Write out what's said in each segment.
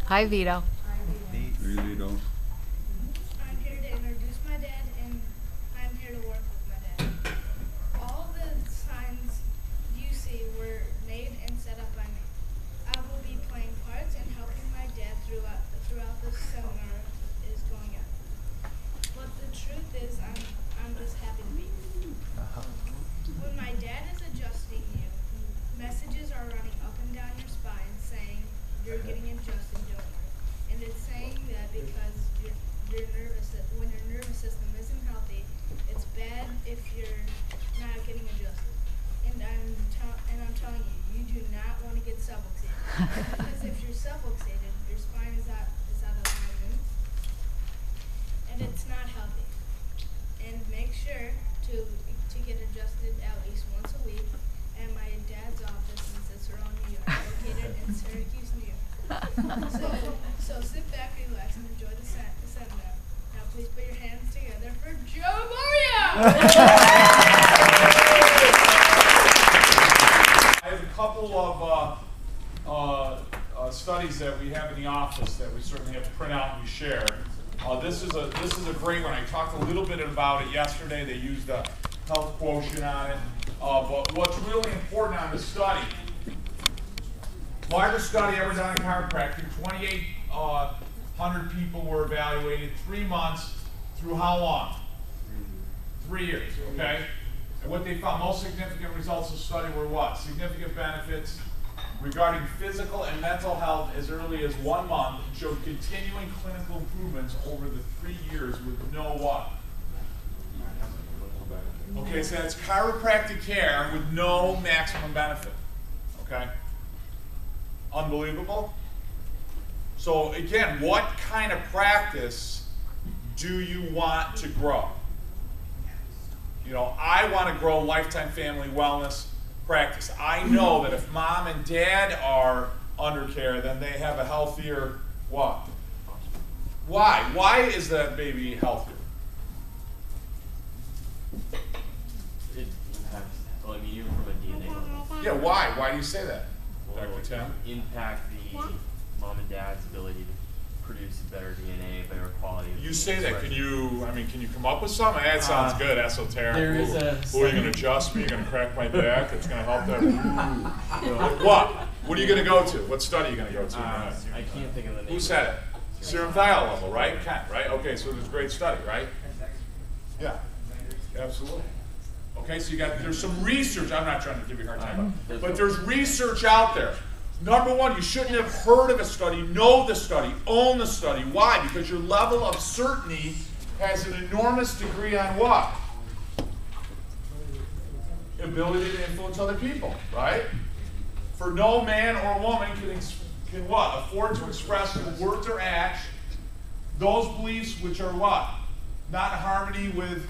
Hi, Vito. Hey, Vito. I'm here to introduce my dad, and I'm here to work with my dad. All the signs you see were made and set up by me. I will be playing parts and helping my dad throughout the seminar is going on. But the truth is, I'm just happy to be here. When my dad is adjusting you, messages are running up and down your spine saying you're getting adjusted, don't worry. And it's saying that because when your nervous system isn't healthy, it's bad if you're not getting adjusted. And I'm telling you, you do not want to get subluxated. Because if you're subluxated, your spine is out of alignment, and it's not healthy. And make sure to get adjusted at least once a week at my dad's office in Cicero, New York, located in Syracuse, New York. So sit back, relax, and enjoy the seminar. Now please put your hands together for Joe Borio! I have a couple of studies that we have in the office that we certainly have to print out and we share. This is a great one. I talked a little bit about it yesterday. They used a health quotient on it. But what's really important on the study, largest study ever done in chiropractic, 2,800 people were evaluated, 3 months through how long? 3 years, okay? And what they found, most significant results of the study were what? Significant benefits regarding physical and mental health as early as 1 month, and showed continuing clinical improvements over the 3 years with no what? Okay, so that's chiropractic care with no maximum benefit, okay? Unbelievable. So again, what kind of practice do you want to grow? You know, I want to grow lifetime family wellness practice. I know that if mom and dad are under care, then they have a healthier what? Why? Why is that baby healthier? It impacts, well, I mean, even from a DNA level. Yeah, why? Why do you say that, Well, Dr. Tim? impact the mom and dad's ability to produce better DNA, better quality. You say that. Can you come up with something? That sounds good, esoteric. There is a Are you going to adjust me? You're going to crack my back? It's going to help that. Like what? What are you going to go to? What study are you going to go to? I can't think of the name. Who said it? Serum thiol level, right? Kent, right? Okay, so there's a great study, right? Yeah, absolutely. Okay, so there's some research. I'm not trying to give you a hard time, but there's research out there. Number one, you shouldn't have heard of a study, know the study, own the study. Why? Because your level of certainty has an enormous degree on what? Ability to influence other people, right? For no man or woman can what? Afford to express in words or acts those beliefs which are what? Not in harmony with,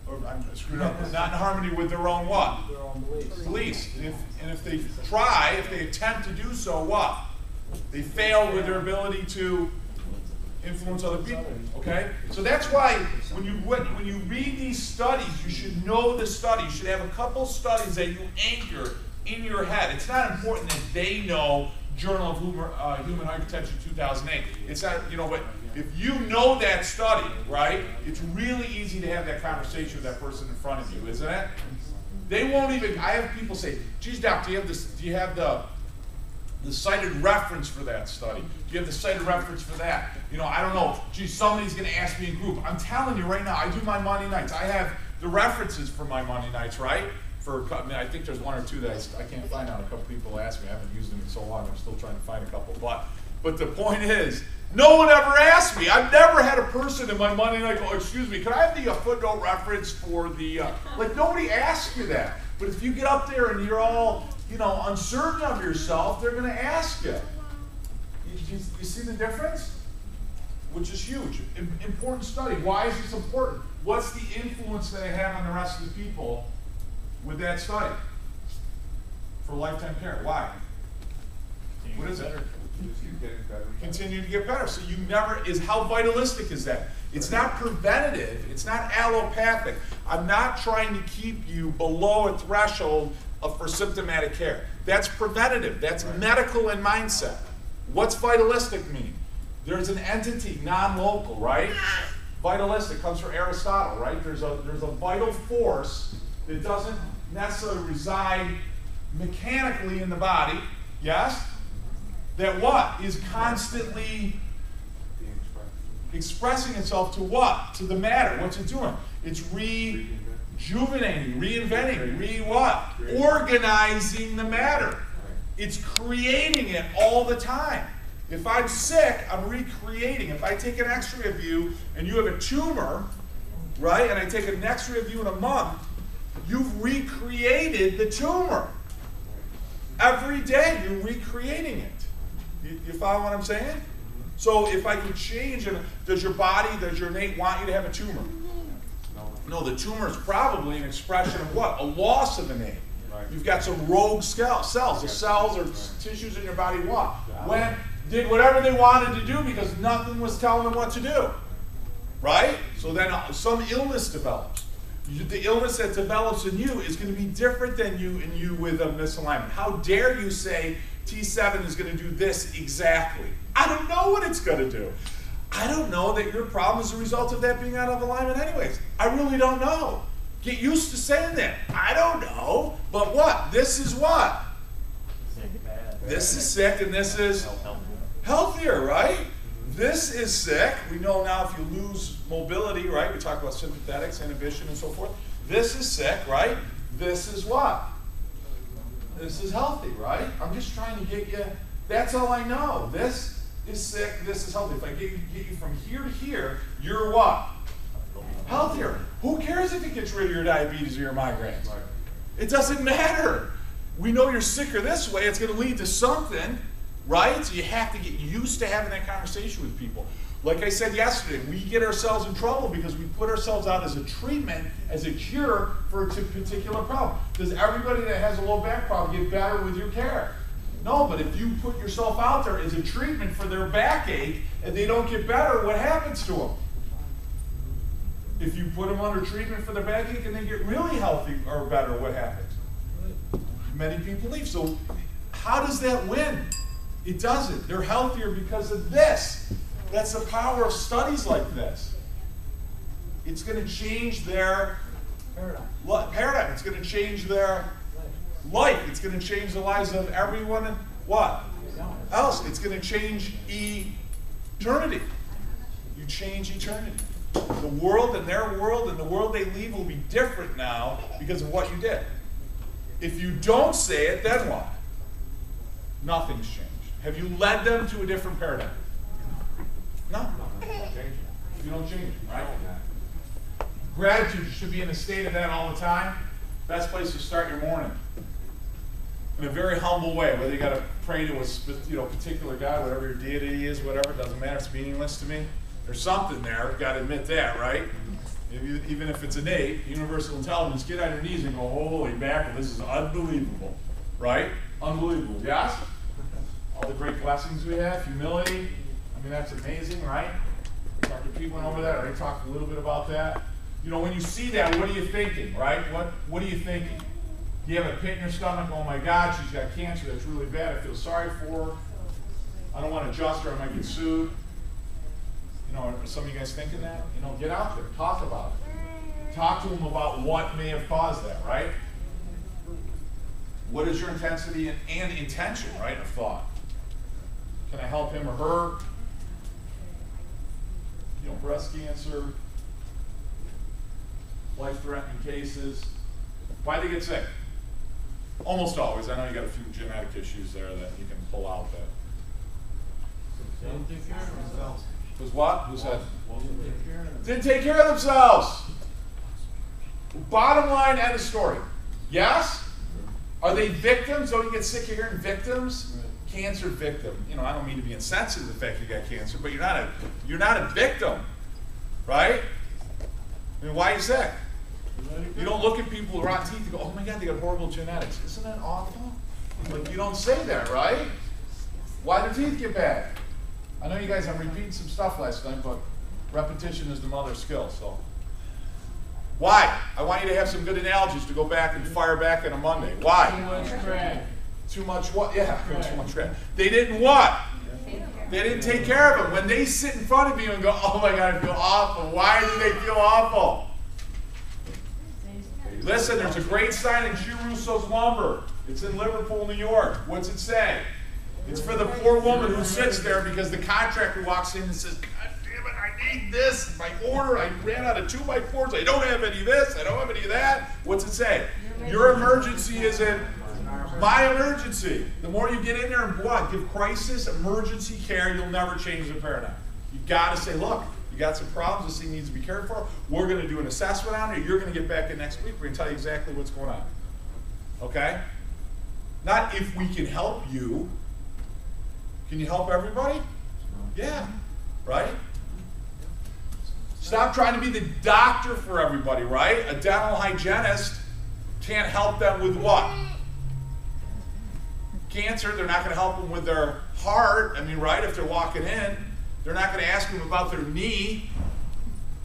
or I'm screwed up, not in harmony with their own what? Their own beliefs. Beliefs. And if they try, if they attempt to do so, what? They fail with their ability to influence other people. Okay? So that's why when you read these studies, you should know the study. You should have a couple studies that you anchor in your head. It's not important that they know Journal of Human Hypertension 2008. It's not, but if you know that study, right, it's really easy to have that conversation with that person in front of you, isn't it? They won't even, I have people say, geez, doc, do you have the cited reference for that study? Do you have the cited reference for that? I don't know. Geez, somebody's going to ask me in group. I'm telling you right now, I do my Monday nights. I have the references for my Monday nights, right? I think there's one or two that I can't find out. A couple people ask me. I haven't used them in so long. I'm still trying to find a couple. But the point is, no one ever asked me. I've never had a person in my Monday night go, excuse me, can I have the footnote reference for the, like nobody asks you that. But if you get up there and you're all, uncertain of yourself, they're going to ask you. You see the difference? Which is huge. Important study. Why is this important? What's the influence that I have on the rest of the people with that study for lifetime care? Why? What is it? Continue to get better. So you never, how vitalistic is that? It's not preventative. It's not allopathic. I'm not trying to keep you below a threshold for symptomatic care. That's preventative. That's medical in mindset. What's vitalistic mean? There's an entity, non-local, right? Vitalistic comes from Aristotle, right? There's a vital force that doesn't necessarily reside mechanically in the body, yes? That what? Is constantly expressing itself to what? To the matter. What's it doing? It's rejuvenating, reinventing, what? Organizing the matter. It's creating it all the time. If I'm sick, I'm recreating. If I take an x-ray of you and you have a tumor, right, and I take an x-ray of you in a month, you've recreated the tumor. Every day you're recreating it. You follow what I'm saying? So if I could change, does your body, does your innate want you to have a tumor? No, the tumor is probably an expression of what? A loss of innate. You've got some rogue cells. The cells or tissues in your body what? Did whatever they wanted to do because nothing was telling them what to do. Right? So then some illness develops. The illness that develops in you is going to be different than you with a misalignment. How dare you say T7 is going to do this exactly? I don't know what it's going to do. I don't know that your problem is a result of that being out of alignment anyways. I really don't know. Get used to saying that. I don't know. But what? This is what? This is sick and this is healthier, right? This is sick. We know now if you lose mobility, right? We talk about sympathetics, inhibition, and so forth. This is sick, right? This is what? This is healthy, right? I'm just trying to get you, that's all I know. This is sick, this is healthy. If I get you from here to here, you're what? Healthier. Who cares if it gets rid of your diabetes or your migraines? It doesn't matter. We know you're sicker this way. It's going to lead to something, right? So you have to get used to having that conversation with people. Like I said yesterday, we get ourselves in trouble because we put ourselves out as a treatment, as a cure for a particular problem. Does everybody that has a low back problem get better with your care? No, but if you put yourself out there as a treatment for their backache and they don't get better, what happens to them? If you put them under treatment for their backache and they get really healthy or better, what happens? Many people leave. So how does that win? It doesn't. They're healthier because of this. That's the power of studies like this. It's going to change their paradigm. It's going to change their life. It's going to change the lives of everyone and what? Else. It's going to change eternity. You change eternity. The world and their world and the world they leave will be different now because of what you did. If you don't say it, then what? Nothing's changed. Have you led them to a different paradigm? No. You don't change it, right? Gratitude should be in a state of that all the time. Best place to start your morning. In a very humble way, whether you got to pray to a particular God, whatever your deity is, whatever, it doesn't matter, it's meaningless to me. There's something there, you've got to admit that, right? Even if it's innate, universal intelligence, get on your knees and go, holy mackerel, this is unbelievable, right? Unbelievable, yes? All the great blessings we have, humility, I mean, that's amazing, right? Dr. Pete went over that, I already talked a little bit about that. You know, when you see that, what are you thinking, right? What are you thinking? You have a pit in your stomach, oh my God, she's got cancer, that's really bad, I feel sorry for her. I don't want to adjust her, I might get sued. You know, are some of you guys thinking that? You know, get out there, talk about it. Talk to them about what may have caused that, right? What is your intensity and intention, right, of thought? Can I help him or her? You know, breast cancer, life-threatening cases. Why they get sick? Almost always. I know you got a few genetic issues there that you can pull out that. Didn't take care of themselves. Was what? Who said? Didn't take care of themselves. Didn't take care of themselves. Bottom line, end of story. Yes? Are they victims? Don't you get sick of hearing victims? Cancer victim. You know, I don't mean to be insensitive to the fact you got cancer, but you're not a victim, right? I mean, why are you sick? You don't look at people with rotten teeth and go, oh my God, they got horrible genetics. Isn't that awful? Like, you don't say that, right? Why do teeth get bad? I know you guys, I'm repeating some stuff last time, but repetition is the mother of skill, so. Why? I want you to have some good analogies to go back and fire back on a Monday. Why? Too much crack. Too much what? Yeah, too much crack. They didn't what? They didn't take care of him. When they sit in front of you and go, oh my God, I feel awful. Why do they feel awful? Listen, there's a great sign in Russo's Lumber. It's in Liverpool, New York. What's it say? It's for the poor woman who sits there because the contractor walks in and says, God damn it, I need this. My order, I ran out of 2x4s. I don't have any of this. I don't have any of that. What's it say? Your emergency isn't my emergency. The more you get in there and give crisis, emergency care, you'll never change the paradigm. You've got to say, look, you got some problems, this thing needs to be cared for. We're going to do an assessment on it. You're going to get back in next week. We're going to tell you exactly what's going on. Okay? Not if we can help you. Can you help everybody? Yeah. Right? Stop trying to be the doctor for everybody, right? A dental hygienist can't help them with what? Cancer. They're not going to help them with their heart. I mean, right? If they're walking in, they're not going to ask them about their knee,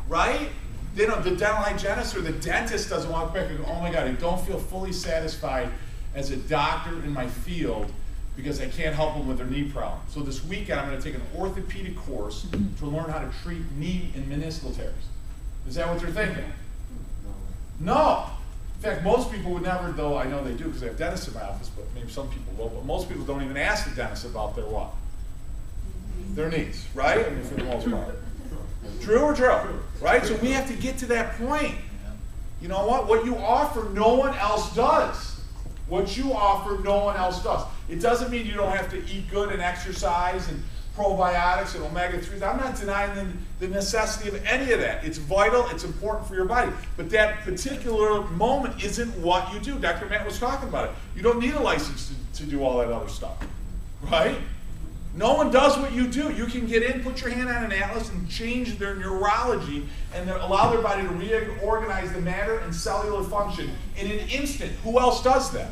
right? They don't, the dental hygienist or the dentist doesn't walk back and go, oh my God, I don't feel fully satisfied as a doctor in my field because I can't help them with their knee problem. So this weekend I'm going to take an orthopedic course to learn how to treat knee and meniscal tears. Is that what they're thinking? No. In fact, most people would never, though I know they do because I have dentists in my office, but maybe some people will, but most people don't even ask the dentist about their what? Their knees, right? I mean, for the most part. True or true? Right? So we have to get to that point. You know what? What you offer, no one else does. What you offer, no one else does. It doesn't mean you don't have to eat good and exercise and probiotics and omega-3s. I'm not denying the necessity of any of that. It's vital, it's important for your body. But that particular moment isn't what you do. Dr. Matt was talking about it. You don't need a license to do all that other stuff, right? No one does what you do. You can get in, put your hand on an atlas, and change their neurology and allow their body to reorganize the matter and cellular function in an instant. Who else does that?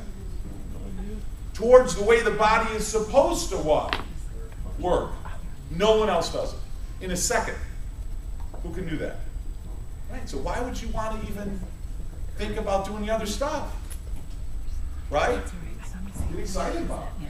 Towards the way the body is supposed to what? Work. No one else does it. In a second. Who can do that? Right? So why would you want to even think about doing the other stuff? Right? Get excited about it.